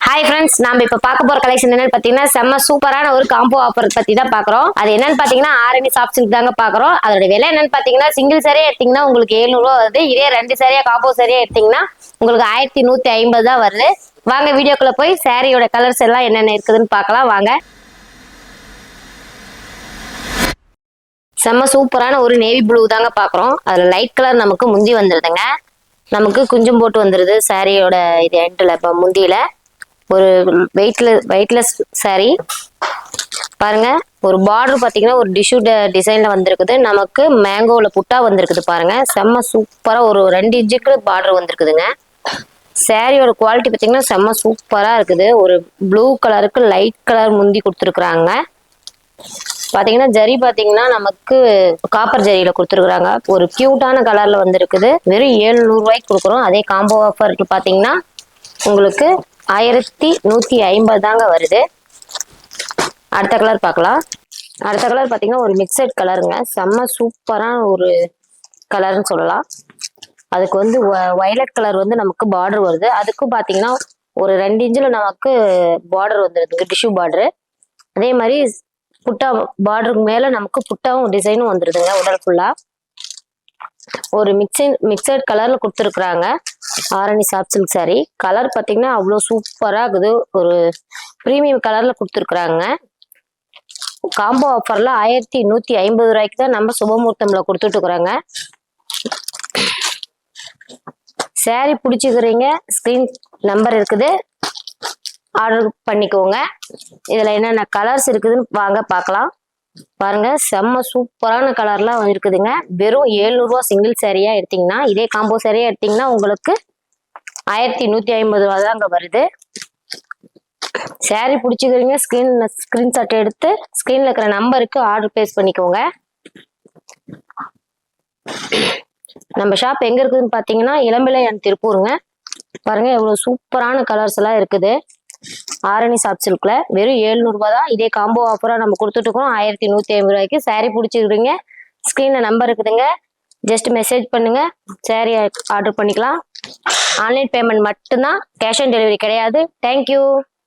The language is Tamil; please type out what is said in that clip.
ஹாய் ஃப்ரெண்ட்ஸ், நாம இப்ப பார்க்க போற கலெக்ஷன் என்னன்னு பாத்தீங்கன்னா செம்ம சூப்பரான ஒரு காம்போ ஆஃபர் பத்தி தான் பாக்குறோம். அது என்னன்னு பாத்தீங்கன்னா ஆரணி சாஃப்ட் சில்க் தாங்க பாக்குறோம். அதோட விலை என்னன்னு பாத்தீங்கன்னா சிங்கிள் சரியா எடுத்தீங்கன்னா உங்களுக்கு 700 ரூபா வருது. இதே 2 சரியா காம்போ சரியா எடுத்தீங்கன்னா உங்களுக்கு 1150 தான் வருது. வாங்க வீடியோக்குள்ள போய் சாரியோட கலர்ஸ் எல்லாம் என்னென்ன இருக்குதுன்னு பார்க்கலாம் வாங்க. செம்ம சூப்பரான ஒரு நேவி ப்ளூ தாங்க பாக்குறோம். அதுல லைட் கலர் நமக்கு முந்தி வந்துருதுங்க. நமக்கு குஞ்சம் போட்டு வந்துருது சாரியோட இது எண்ட்ல முந்தியில ஒரு வெயிட்லெஸ் சாரி பாருங்க. ஒரு பார்டர் பாத்தீங்கன்னா ஒரு டிஷ்யூ டிசைன்ல வந்திருக்குது. நமக்கு மேங்கோல புட்டா வந்திருக்குது பாருங்க. செம்ம சூப்பரா ஒரு 2 இன்ச்சுக்கு பார்டர் வந்திருக்குதுங்க. சாரியோட குவாலிட்டி பாத்தீங்கன்னா செம்ம சூப்பரா இருக்குது. ஒரு ப்ளூ கலருக்கு லைட் கலர் முந்தி கொடுத்துருக்குறாங்க. பாத்தீங்கன்னா ஜரி பாத்தீங்கன்னா நமக்கு காப்பர் ஜரியில கொடுத்துருக்குறாங்க. ஒரு கியூட்டான கலர்ல வந்திருக்குது. வெறும் 700 ரூபாய்க்கு கொடுக்குறோம். அதே காம்போ ஆஃபருக்கு பாத்தீங்கன்னா உங்களுக்கு 1150 தாங்க வருது. அடுத்த கலர் பார்க்கலாம். அடுத்த கலர் பாத்தீங்கன்னா ஒரு மிக்சட் கலருங்க. செம்ம சூப்பரான ஒரு கலர்னு சொல்லலாம். அதுக்கு வந்து வயலட் கலர் வந்து நமக்கு பார்டர் வருது. அதுக்கும் பாத்தீங்கன்னா ஒரு 2 இன்ச்சில் நமக்கு பார்டர் வந்துருது, டிஷ்யூ பார்டரு. அதே மாதிரி புட்டா பார்டருக்கு மேல நமக்கு புட்டாவும் டிசைனும் வந்துருதுங்க. உடல் ஃபுல்லா ஒரு மிக்சட் கலர்ல கொடுத்துருக்குறாங்க. Arani soft silk sorry colour பாத்தீங்கன்னா அவ்வளோ சூப்பரா இருக்குது. ஒரு பிரீமியம் கலர்ல கொடுத்துருக்குறாங்க. காம்போ ஆஃபர்ல 1150 ரூபாய்க்கு தான் நம்ம சுபமுகூர்த்தம்ல கொடுத்துட்டு இருக்கிறாங்க. சாரி பிடிச்சிக்கிறீங்க, ஸ்கிரீன் நம்பர் இருக்குது, ஆர்டர் பண்ணிக்கோங்க. இதுல என்னென்ன கலர்ஸ் இருக்குதுன்னு வாங்க பார்க்கலாம். பாருங்க செம்ம சூப்பரான கலர்லாம் இருக்குதுங்க. வெறும் 700 ரூபா சிங்கிள் சாரியா எடுத்தீங்கன்னா, இதே காம்போ சாரியா எடுத்தீங்கன்னா உங்களுக்கு 1150 ரூபா தான் அங்க வருது. சாரி பிடிச்சிக்கிறீங்க, ஸ்கிரீன்ஷாட் எடுத்து ஸ்கிரீன்ல இருக்கிற நம்பருக்கு ஆர்டர் பிளேஸ் பண்ணிக்கோங்க. நம்ம ஷாப் எங்க இருக்குதுன்னு பாத்தீங்கன்னா இளம்பிள்ளையான் திருப்பூருங்க. பாருங்க எவ்வளவு சூப்பரான கலர்ஸ் எல்லாம் இருக்குது. ஆரணி சாஃப்ட் சில்க்ல வெறும் 700 ரூபாய் தான். இதே காம்போ ஆஃபரா நம்ம கொடுத்துட்டு இருக்கோம் 1150 ரூபாய்க்கு. சாரி பிடிச்சிக்கிறீங்க, ஸ்கிரீன்ல நம்பர் இருக்குதுங்க, ஜஸ்ட் மெசேஜ் பண்ணுங்க, சாரி ஆர்டர் பண்ணிக்கலாம். ஆன்லைன் பேமெண்ட் மட்டும்தான், கேஷ் ஆன் டெலிவரி கிடையாது. தேங்க்யூ.